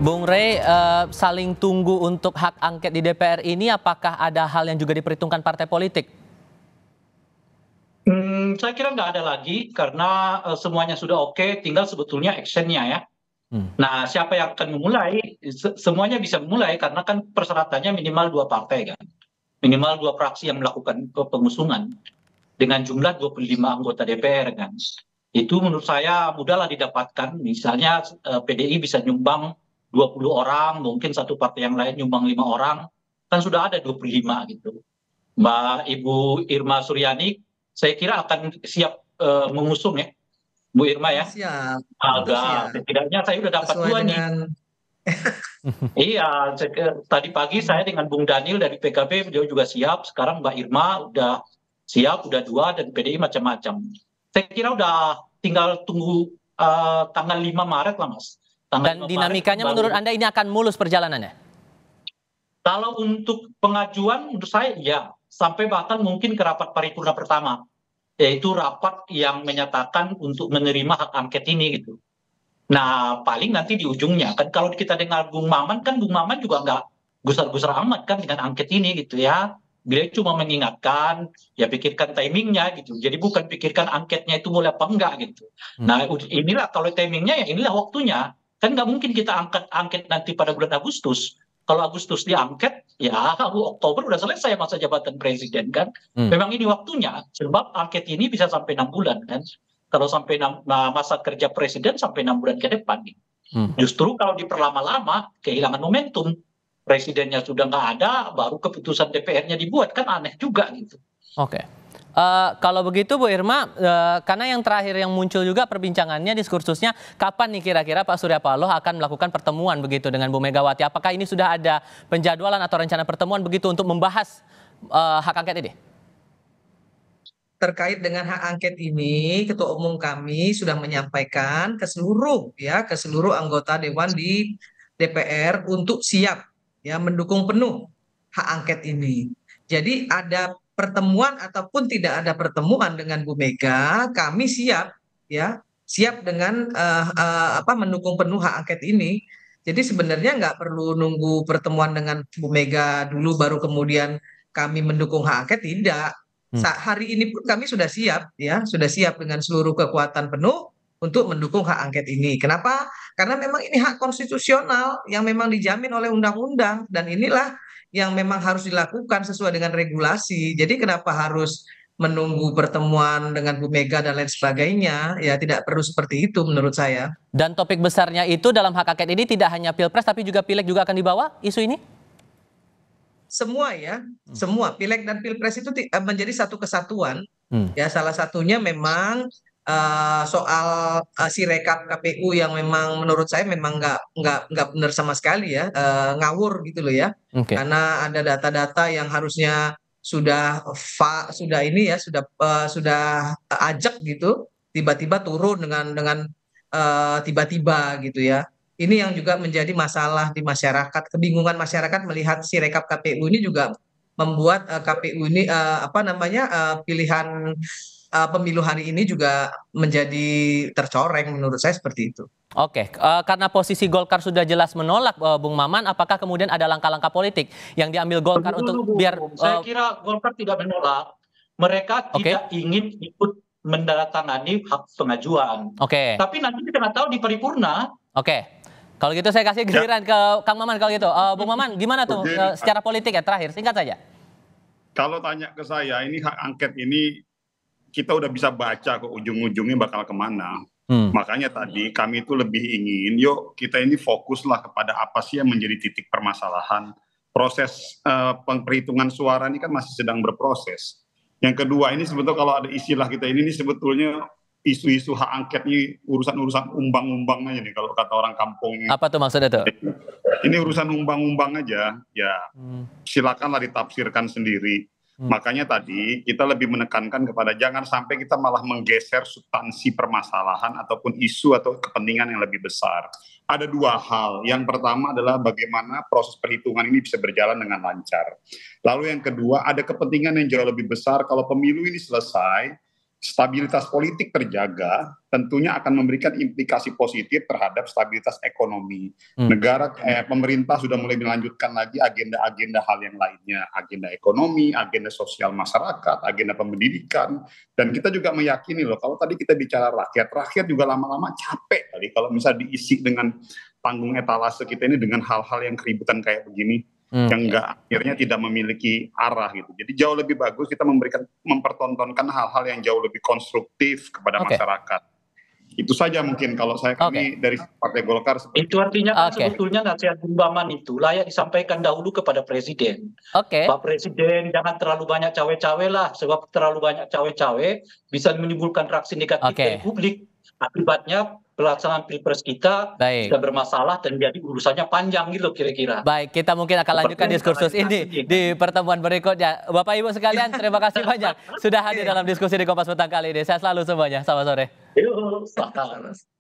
Bung Rey, saling tunggu untuk hak angket di DPR ini, apakah ada hal yang juga diperhitungkan partai politik? Saya kira nggak ada lagi karena semuanya sudah oke, tinggal sebetulnya actionnya ya. Hmm. Nah, siapa yang akan memulai? Semuanya bisa memulai karena kan persyaratannya minimal dua partai kan, minimal dua fraksi yang melakukan pengusungan dengan jumlah 25 anggota DPR kan. Itu menurut saya mudahlah didapatkan. Misalnya PDI bisa nyumbang 20 orang, mungkin satu partai yang lain nyumbang 5 orang, kan sudah ada 25 gitu. Mbak Ibu Irma Suryani, saya kira akan siap mengusung ya, Bu Irma ya. Siap, tentu Agak, siap. setidaknya saya udah dapat Sesuai dua nih. dengan Iya, tadi pagi saya dengan Bung Daniel dari PKB, beliau juga siap. Sekarang Mbak Irma udah siap, udah dua, dan PDI macam-macam. Saya kira udah tinggal tunggu tanggal 5 Maret lah, Mas. Dan dinamikanya menurut Anda ini akan mulus perjalanannya? Kalau untuk pengajuan, menurut saya ya, sampai bahkan mungkin ke rapat paripurna pertama, yaitu rapat yang menyatakan untuk menerima hak angket ini gitu. Nah, paling nanti di ujungnya kan kalau kita dengar Bung Maman kan Bung Maman juga nggak gusar-gusar amat kan dengan angket ini gitu ya. Beliau cuma mengingatkan, ya pikirkan timingnya gitu. Jadi bukan pikirkan angketnya itu boleh apa enggak gitu. Nah, inilah kalau timingnya ya inilah waktunya. Kan nggak mungkin kita angket nanti pada bulan Agustus. Kalau Agustus diangket, ya Oktober udah selesai masa jabatan presiden kan. Memang ini waktunya, sebab angket ini bisa sampai 6 bulan kan. Kalau sampai masa kerja presiden sampai 6 bulan ke depan. Justru kalau diperlama-lama, kehilangan momentum. Presidennya sudah nggak ada, baru keputusan DPR-nya dibuat, kan aneh juga gitu. Oke. Kalau begitu Bu Irma, karena yang terakhir yang muncul juga perbincangannya, diskursusnya, kapan nih kira-kira Pak Surya Paloh akan melakukan pertemuan begitu dengan Bu Megawati? Apakah ini sudah ada penjadwalan atau rencana pertemuan begitu untuk membahas hak angket ini? terkait dengan hak angket ini, Ketua Umum kami sudah menyampaikan ke seluruh anggota Dewan di DPR untuk siap ya mendukung penuh hak angket ini. Jadi ada pertemuan ataupun tidak ada pertemuan dengan Bu Mega, kami siap dengan mendukung penuh hak angket ini. Jadi sebenarnya nggak perlu nunggu pertemuan dengan Bu Mega dulu baru kemudian kami mendukung hak angket, tidak. Hari ini pun kami sudah siap dengan seluruh kekuatan penuh untuk mendukung hak angket ini. Kenapa? Karena memang ini hak konstitusional yang memang dijamin oleh undang-undang, dan inilah yang memang harus dilakukan sesuai dengan regulasi. Jadi kenapa harus menunggu pertemuan dengan Bu Mega dan lain sebagainya? Ya tidak perlu seperti itu menurut saya. Dan topik besarnya itu dalam hak angket ini tidak hanya Pilpres tapi juga Pileg juga akan dibawa isu ini? Semua Pileg dan Pilpres itu menjadi satu kesatuan. Ya, salah satunya memang soal sirekap KPU yang memang menurut saya memang nggak benar sama sekali ya, ngawur gitu loh ya. Karena ada data-data yang harusnya sudah ajak gitu, tiba-tiba turun dengan tiba-tiba gitu ya. Ini yang juga menjadi masalah di masyarakat, kebingungan masyarakat melihat sirekap KPU ini juga membuat KPU ini pilihan pemilu hari ini juga menjadi tercoreng menurut saya seperti itu. Oke, karena posisi Golkar sudah jelas menolak, Bung Maman, apakah kemudian ada langkah-langkah politik yang diambil Golkar untuk biar... Saya kira Golkar tidak menolak, mereka tidak ingin ikut menandatangani hak pengajuan. Tapi nanti kita nggak tahu di paripurna. Kalau gitu saya kasih giliran ke Kang Maman kalau gitu. Bung Maman, gimana tuh secara politik ya terakhir, singkat saja. Kalau tanya ke saya, ini hak angket ini kita udah bisa baca ke ujung-ujungnya bakal kemana. Makanya tadi kami itu lebih ingin, yuk kita ini fokuslah kepada apa sih yang menjadi titik permasalahan. Proses perhitungan suara ini kan masih sedang berproses. Yang kedua, ini sebetulnya kalau ada istilah kita ini sebetulnya isu-isu hak angket ini urusan-urusan umbang-umbang aja nih kalau kata orang kampung. Apa tuh maksudnya tuh? Ini urusan umbang-umbang aja, ya silakanlah ditafsirkan sendiri. Makanya tadi kita lebih menekankan kepada jangan sampai kita malah menggeser substansi permasalahan ataupun isu atau kepentingan yang lebih besar. Ada dua hal. Yang pertama adalah bagaimana proses perhitungan ini bisa berjalan dengan lancar. Lalu yang kedua, ada kepentingan yang jauh lebih besar kalau pemilu ini selesai, stabilitas politik terjaga, tentunya akan memberikan implikasi positif terhadap stabilitas ekonomi. Pemerintah sudah mulai melanjutkan lagi agenda-agenda hal yang lainnya, agenda ekonomi, agenda sosial masyarakat, agenda pendidikan, dan kita juga meyakini loh, kalau tadi kita bicara rakyat juga lama-lama capek kali kalau misalnya diisi dengan panggung etalase kita ini dengan hal-hal yang keributan kayak begini. Yang akhirnya tidak memiliki arah gitu. Jadi jauh lebih bagus kita mempertontonkan hal-hal yang jauh lebih konstruktif kepada masyarakat. Itu saja mungkin kalau kami dari Partai Golkar. Itu artinya kan sebetulnya nasihat Bung Baman itu layak disampaikan dahulu kepada Presiden. Pak Presiden jangan terlalu banyak cawe-cawe lah, sebab terlalu banyak cawe-cawe bisa menimbulkan reaksi negatif dari publik. Akibatnya pelaksanaan pilpres kita sudah bermasalah dan jadi urusannya panjang gitu kira-kira. Baik, kita mungkin akan lanjutkan diskursus ini di pertemuan berikutnya. Bapak Ibu sekalian, terima kasih banyak sudah hadir dalam diskusi di Kompas Petang kali ini. Sehat selalu semuanya. Selamat sore. Yuk, selamat.